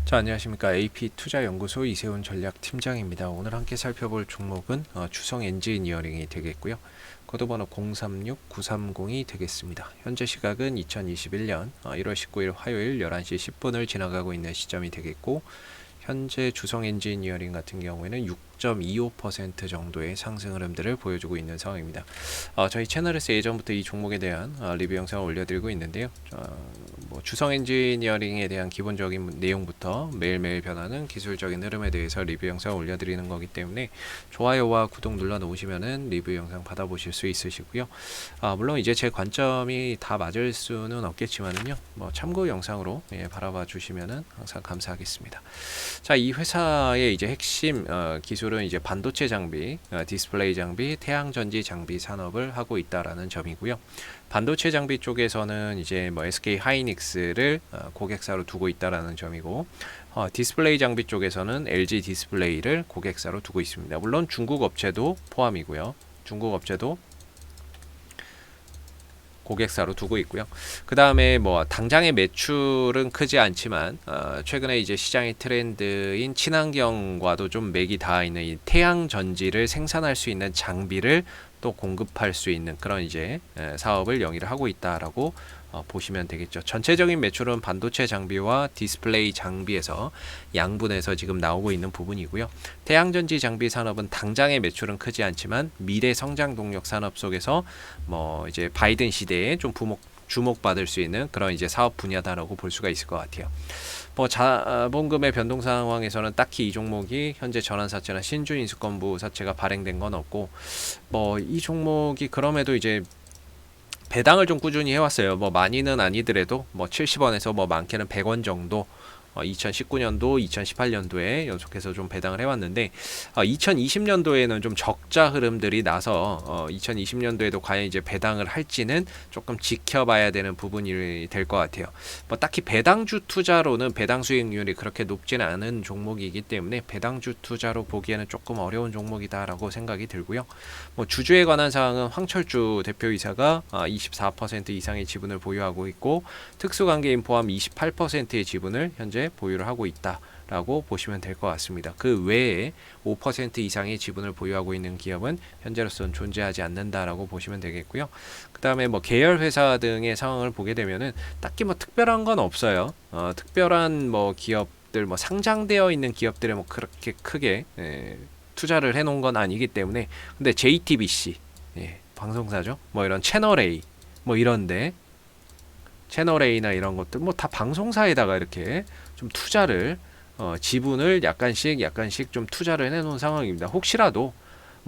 자, 안녕하십니까. AP투자연구소 이세훈 전략팀장입니다. 오늘 함께 살펴볼 종목은 주성 엔지니어링이 되겠고요. 코드번호 036930이 되겠습니다. 현재 시각은 2021년 1월 19일 화요일 11시 10분을 지나가고 있는 시점이 되겠고, 현재 주성 엔지니어링 같은 경우에는 6.25% 정도의 상승 흐름들을 보여주고 있는 상황입니다. 저희 채널에서 예전부터 이 종목에 대한 리뷰 영상을 올려드리고 있는데요. 주성 엔지니어링에 대한 기본적인 내용부터 매일매일 변하는 기술적인 흐름에 대해서 리뷰 영상을 올려드리는 거기 때문에 좋아요와 구독 눌러 놓으시면은 리뷰 영상 받아보실 수 있으시고요. 물론 이제 제 관점이 다 맞을 수는 없겠지만은요, 참고 영상으로 바라봐 주시면은 항상 감사하겠습니다. 자, 이 회사의 이제 핵심 기술은 이제 반도체 장비, 디스플레이 장비, 태양전지 장비 산업을 하고 있다라는 점이고요. 반도체 장비 쪽에서는 이제 SK 하이닉스를 고객사로 두고 있다라는 점이고, 디스플레이 장비 쪽에서는 LG 디스플레이를 고객사로 두고 있습니다. 물론 중국 업체도 포함이고요. 중국 업체도 고객사로 두고 있고요. 그 다음에 당장의 매출은 크지 않지만 최근에 이제 시장의 트렌드인 친환경과도 좀 맥이 닿아 있는 이 태양 전지를 생산할 수 있는 장비를 또 공급할 수 있는 그런 이제 사업을 영위를 하고 있다라고 보시면 되겠죠. 전체적인 매출은 반도체 장비와 디스플레이 장비에서 양분해서 지금 나오고 있는 부분이고요. 태양전지 장비 산업은 당장의 매출은 크지 않지만 미래 성장 동력 산업 속에서 이제 바이든 시대에 좀 주목받을 수 있는 그런 이제 사업 분야다라고 볼 수가 있을 것 같아요. 자본금의 변동 상황에서는 딱히 이 종목이 현재 전환사채나 신주인수권부 사채가 발행된 건 없고, 이 종목이 그럼에도 이제 배당을 좀 꾸준히 해왔어요. 많이는 아니더라도 70원에서 많게는 100원 정도 2019년도, 2018년도에 연속해서 좀 배당을 해왔는데 2020년도에는 좀 적자 흐름들이 나서 2020년도에도 과연 이제 배당을 할지는 조금 지켜봐야 되는 부분이 될 것 같아요. 딱히 배당주 투자로는 배당 수익률이 그렇게 높지는 않은 종목이기 때문에 배당주 투자로 보기에는 조금 어려운 종목이다라고 생각이 들고요. 주주에 관한 사항은 황철주 대표이사가 24% 이상의 지분을 보유하고 있고, 특수관계인 포함 28%의 지분을 현재 보유를 하고 있다라고 보시면 될 것 같습니다. 그 외에 5% 이상의 지분을 보유하고 있는 기업은 현재로서는 존재하지 않는다라고 보시면 되겠고요. 그 다음에 계열 회사 등의 상황을 보게 되면은 딱히 특별한 건 없어요. 특별한 기업들 상장되어 있는 기업들에 그렇게 크게 투자를 해놓은 건 아니기 때문에. 근데 JTBC 방송사죠. 이런 채널A 이런데 채널A나 이런 것들 다 방송사에다가 이렇게 좀 투자를 지분을 약간씩 좀 투자를 해놓은 상황입니다. 혹시라도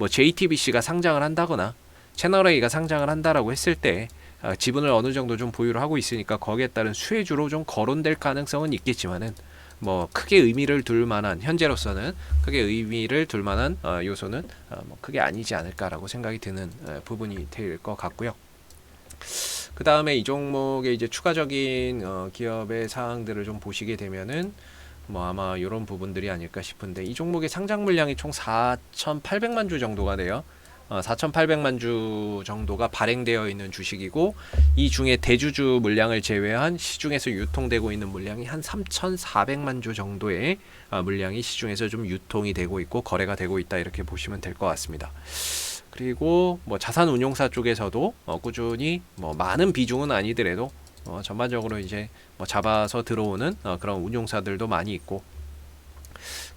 JTBC가 상장을 한다거나 채널A가 상장을 한다라고 했을 때 지분을 어느 정도 좀 보유를 하고 있으니까 거기에 따른 수혜주로 좀 거론될 가능성은 있겠지만은 크게 의미를 둘 만한, 현재로서는 크게 의미를 둘 만한 요소는 크게 아니지 않을까라고 생각이 드는 부분이 될 것 같고요. 그 다음에 이 종목의 이제 추가적인 기업의 사항들을 좀 보시게 되면은 아마 이런 부분들이 아닐까 싶은데, 이 종목의 상장 물량이 총 4,800만 주 정도가 돼요. 4,800만 주 정도가 발행되어 있는 주식이고, 이 중에 대주주 물량을 제외한 시중에서 유통되고 있는 물량이 한 3,400만 주 정도의 물량이 시중에서 좀 유통이 되고 있고 거래가 되고 있다, 이렇게 보시면 될 것 같습니다. 그리고 자산운용사 쪽에서도 꾸준히 많은 비중은 아니더라도 전반적으로 이제 잡아서 들어오는 그런 운용사들도 많이 있고,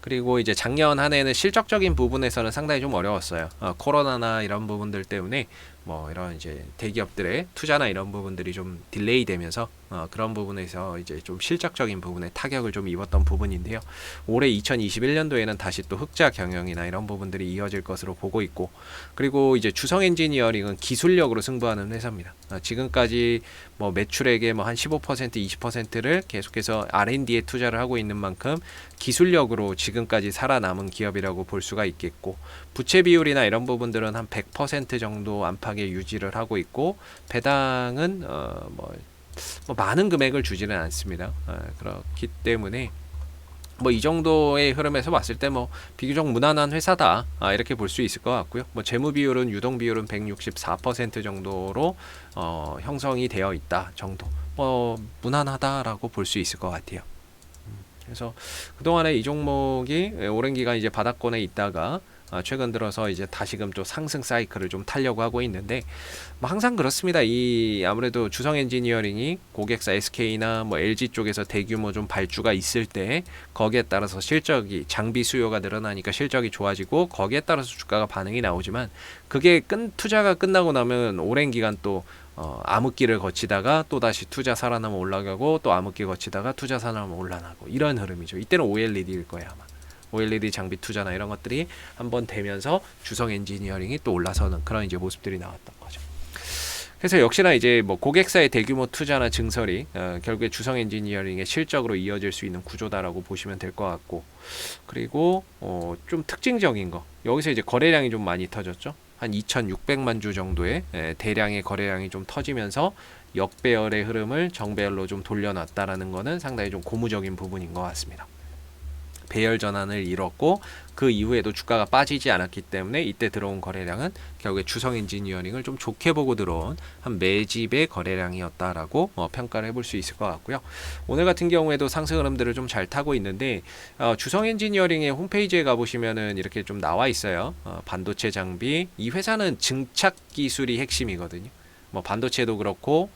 그리고 이제 작년 한 해는 실적적인 부분에서는 상당히 좀 어려웠어요. 코로나나 이런 부분들 때문에 이런 이제 대기업들의 투자나 이런 부분들이 좀 딜레이 되면서 그런 부분에서 이제 좀 실적적인 부분에 타격을 좀 입었던 부분인데요. 올해 2021년도에는 다시 또 흑자 경영이나 이런 부분들이 이어질 것으로 보고 있고, 그리고 이제 주성 엔지니어링은 기술력으로 승부하는 회사입니다. 지금까지 매출액의 한 15%, 20%를 계속해서 R&D에 투자를 하고 있는 만큼 기술력으로 지금까지 살아남은 기업이라고 볼 수가 있겠고, 부채 비율이나 이런 부분들은 한 100% 정도 안팎에 유지를 하고 있고, 배당은 많은 금액을 주지는 않습니다. 그렇기 때문에 이 정도의 흐름에서 봤을 때 비교적 무난한 회사다, 이렇게 볼 수 있을 것 같고요. 재무 비율은 유동 비율은 164% 정도로 형성이 되어 있다 정도, 무난하다라고 볼 수 있을 것 같아요. 그래서 그동안에 이 종목이 오랜 기간 이제 바닥권에 있다가 최근 들어서 이제 다시금 또 상승 사이클을 좀 타려고 하고 있는데, 뭐 항상 그렇습니다. 이 아무래도 주성 엔지니어링이 고객사 SK나 뭐 LG 쪽에서 대규모 좀 발주가 있을 때 거기에 따라서 실적이, 장비 수요가 늘어나니까 실적이 좋아지고 거기에 따라서 주가가 반응이 나오지만, 그게 투자가 끝나고 나면 오랜 기간 또 암흑기를 거치다가 또 다시 투자 살아나면 올라가고, 또 암흑기 거치다가 투자 살아나면 올라가고, 이런 흐름이죠. 이때는 OLED일 거예요 아마. OLED 장비 투자나 이런 것들이 한번 되면서 주성 엔지니어링이 또 올라서는 그런 이제 모습들이 나왔던 거죠. 그래서 역시나 이제 뭐 고객사의 대규모 투자나 증설이 결국에 주성 엔지니어링의 실적으로 이어질 수 있는 구조다라고 보시면 될 것 같고, 그리고 좀 특징적인 거, 여기서 이제 거래량이 좀 많이 터졌죠. 한 2,600만 주 정도의 대량의 거래량이 좀 터지면서 역배열의 흐름을 정배열로 좀 돌려놨다라는 거는 상당히 좀 고무적인 부분인 것 같습니다. 배열 전환을 이뤘고 그 이후에도 주가가 빠지지 않았기 때문에 이때 들어온 거래량은 결국에 주성 엔지니어링을 좀 좋게 보고 들어온 한 매집의 거래량이었다라고 평가를 해볼 수 있을 것 같고요. 오늘 같은 경우에도 상승 흐름들을 좀 잘 타고 있는데, 주성 엔지니어링의 홈페이지에 가보시면은 이렇게 좀 나와 있어요. 반도체 장비, 이 회사는 증착 기술이 핵심이거든요. 뭐 반도체도 그렇고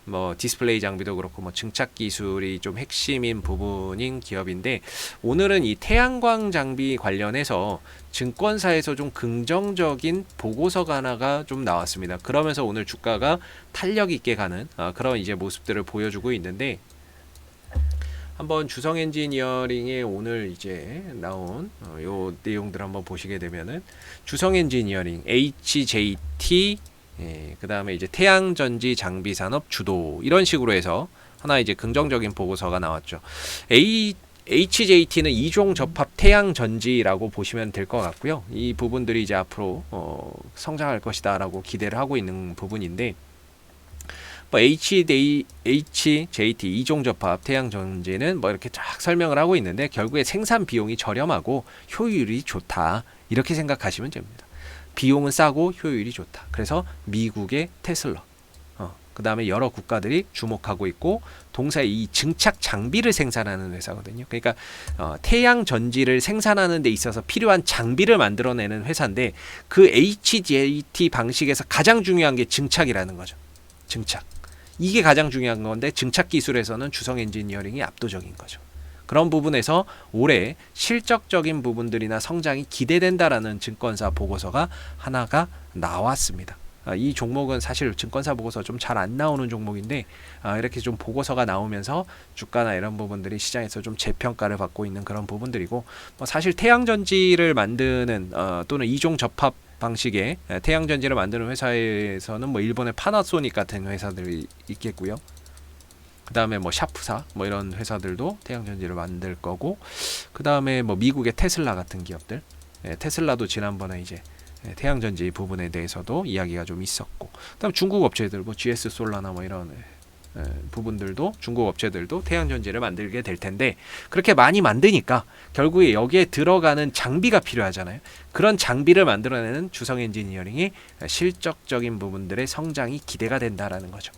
뭐 디스플레이 장비도 그렇고 뭐 증착 기술이 좀 핵심인 부분인 기업인데, 오늘은 이 태양광 장비 관련해서 증권사에서 좀 긍정적인 보고서가 하나가 좀 나왔습니다. 그러면서 오늘 주가가 탄력 있게 가는 그런 이제 모습들을 보여주고 있는데, 한번 주성 엔지니어링에 오늘 이제 나온 요 내용들 한번 보시게 되면은, 주성 엔지니어링 HJT, 그 다음에 이제 태양전지 장비 산업 주도, 이런 식으로 해서 하나 이제 긍정적인 보고서가 나왔죠. HJT는 이종 접합 태양전지라고 보시면 될 것 같고요. 이 부분들이 이제 앞으로 성장할 것이다라고 기대를 하고 있는 부분인데, 뭐 HJT 이종 접합 태양전지는 뭐 이렇게 쫙 설명을 하고 있는데, 결국에 생산 비용이 저렴하고 효율이 좋다, 이렇게 생각하시면 됩니다. 비용은 싸고 효율이 좋다. 그래서 미국의 테슬라, 그 다음에 여러 국가들이 주목하고 있고, 동사의 이 증착 장비를 생산하는 회사거든요. 그러니까 태양 전지를 생산하는 데 있어서 필요한 장비를 만들어내는 회사인데, 그 HJT 방식에서 가장 중요한 게 증착이라는 거죠. 증착. 이게 가장 중요한 건데, 증착 기술에서는 주성 엔지니어링이 압도적인 거죠. 그런 부분에서 올해 실적적인 부분들이나 성장이 기대된다라는 증권사 보고서가 하나가 나왔습니다. 이 종목은 사실 증권사 보고서 좀 잘 안 나오는 종목인데, 이렇게 좀 보고서가 나오면서 주가나 이런 부분들이 시장에서 좀 재평가를 받고 있는 그런 부분들이고, 뭐 사실 태양전지를 만드는 또는 이종 접합 방식의 태양전지를 만드는 회사에서는 뭐 일본의 파나소닉 같은 회사들이 있겠고요. 그 다음에 뭐 샤프사 뭐 이런 회사들도 태양전지를 만들 거고, 그 다음에 뭐 미국의 테슬라 같은 기업들, 테슬라도 지난번에 이제 태양전지 부분에 대해서도 이야기가 좀 있었고, 그다음 중국 업체들 뭐 GS 솔라나 뭐 이런 부분들도, 중국 업체들도 태양전지를 만들게 될 텐데, 그렇게 많이 만드니까 결국에 여기에 들어가는 장비가 필요하잖아요. 그런 장비를 만들어내는 주성 엔지니어링이 실적적인 부분들의 성장이 기대가 된다라는 거죠.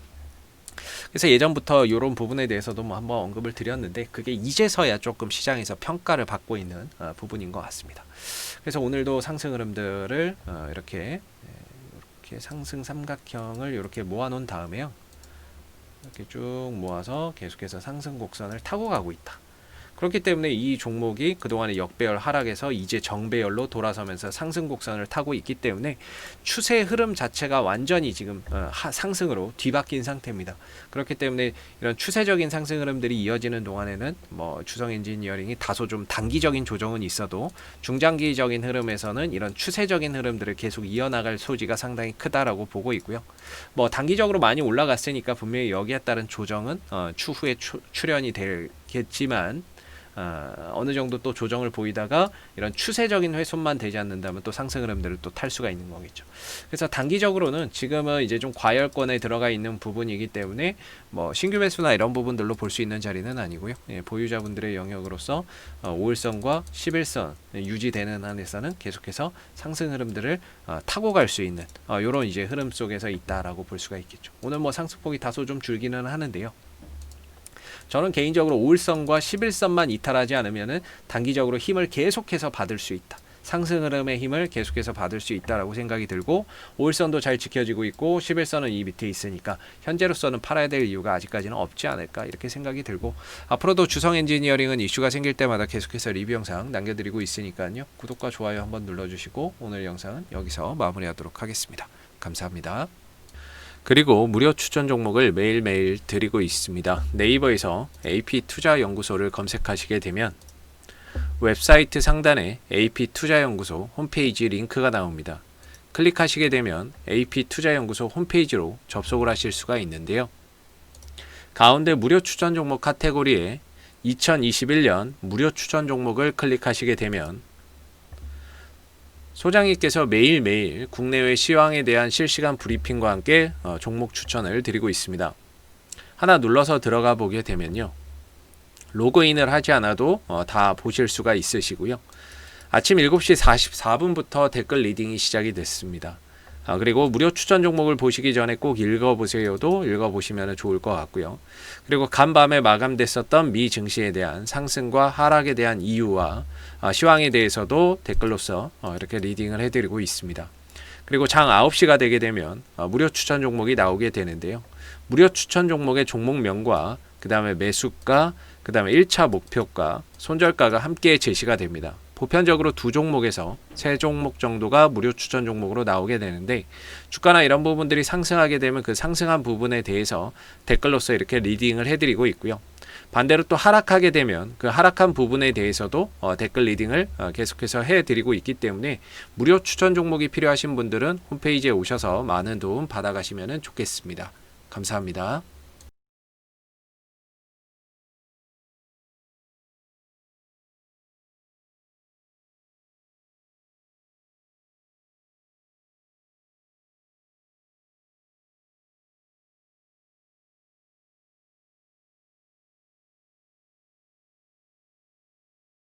그래서 예전부터 이런 부분에 대해서도 뭐 한번 언급을 드렸는데, 그게 이제서야 조금 시장에서 평가를 받고 있는 부분인 것 같습니다. 그래서 오늘도 상승 흐름들을 이렇게 상승 삼각형을 이렇게 모아놓은 다음에요, 이렇게 쭉 모아서 계속해서 상승 곡선을 타고 가고 있다. 그렇기 때문에 이 종목이 그동안의 역배열 하락에서 이제 정배열로 돌아서면서 상승 곡선을 타고 있기 때문에 추세 흐름 자체가 완전히 지금 상승으로 뒤바뀐 상태입니다. 그렇기 때문에 이런 추세적인 상승 흐름들이 이어지는 동안에는 뭐 주성 엔지니어링이 다소 좀 단기적인 조정은 있어도 중장기적인 흐름에서는 이런 추세적인 흐름들을 계속 이어나갈 소지가 상당히 크다라고 보고 있고요. 뭐 단기적으로 많이 올라갔으니까 분명히 여기에 따른 조정은 추후에 출현이 되겠지만, 어느 정도 또 조정을 보이다가 이런 추세적인 훼손만 되지 않는다면 또 상승 흐름들을 또 탈 수가 있는 거겠죠. 그래서 단기적으로는 지금은 이제 좀 과열권에 들어가 있는 부분이기 때문에 뭐 신규 매수나 이런 부분들로 볼 수 있는 자리는 아니고요. 보유자분들의 영역으로서 5일선과 11선 유지되는 한에서는 계속해서 상승 흐름들을 타고 갈 수 있는 이런 이제 흐름 속에서 있다라고 볼 수가 있겠죠. 오늘 뭐 상승폭이 다소 좀 줄기는 하는데요. 저는 개인적으로 5일선과 11선만 이탈하지 않으면은 단기적으로 힘을 계속해서 받을 수 있다. 상승 흐름의 힘을 계속해서 받을 수 있다라고 생각이 들고 5일선도 잘 지켜지고 있고 11선은 이 밑에 있으니까 현재로서는 팔아야 될 이유가 아직까지는 없지 않을까 이렇게 생각이 들고 앞으로도 주성 엔지니어링은 이슈가 생길 때마다 계속해서 리뷰 영상 남겨드리고 있으니까요. 구독과 좋아요 한번 눌러주시고 오늘 영상은 여기서 마무리하도록 하겠습니다. 감사합니다. 그리고 무료 추천 종목을 매일매일 드리고 있습니다. 네이버에서 AP투자연구소를 검색하시게 되면 웹사이트 상단에 AP투자연구소 홈페이지 링크가 나옵니다. 클릭하시게 되면 AP투자연구소 홈페이지로 접속을 하실 수가 있는데요. 가운데 무료 추천 종목 카테고리에 2021년 무료 추천 종목을 클릭하시게 되면 소장님께서 매일매일 국내외 시황에 대한 실시간 브리핑과 함께 종목 추천을 드리고 있습니다. 하나 눌러서 들어가 보게 되면요. 로그인을 하지 않아도 다 보실 수가 있으시고요. 아침 7시 44분부터 댓글 리딩이 시작이 됐습니다. 그리고 무료 추천 종목을 보시기 전에 꼭 읽어보세요도 읽어보시면 좋을 것 같고요. 그리고 간밤에 마감됐었던 미 증시에 대한 상승과 하락에 대한 이유와 시황에 대해서도 댓글로서 이렇게 리딩을 해드리고 있습니다. 그리고 장 9시가 되게 되면 무료 추천 종목이 나오게 되는데요. 무료 추천 종목의 종목명과 그 다음에 매수가, 그 다음에 1차 목표가, 손절가가 함께 제시가 됩니다. 보편적으로 두 종목에서 세 종목 정도가 무료 추천 종목으로 나오게 되는데 주가나 이런 부분들이 상승하게 되면 그 상승한 부분에 대해서 댓글로서 이렇게 리딩을 해드리고 있고요. 반대로 또 하락하게 되면 그 하락한 부분에 대해서도 댓글 리딩을 계속해서 해드리고 있기 때문에 무료 추천 종목이 필요하신 분들은 홈페이지에 오셔서 많은 도움 받아가시면 좋겠습니다. 감사합니다.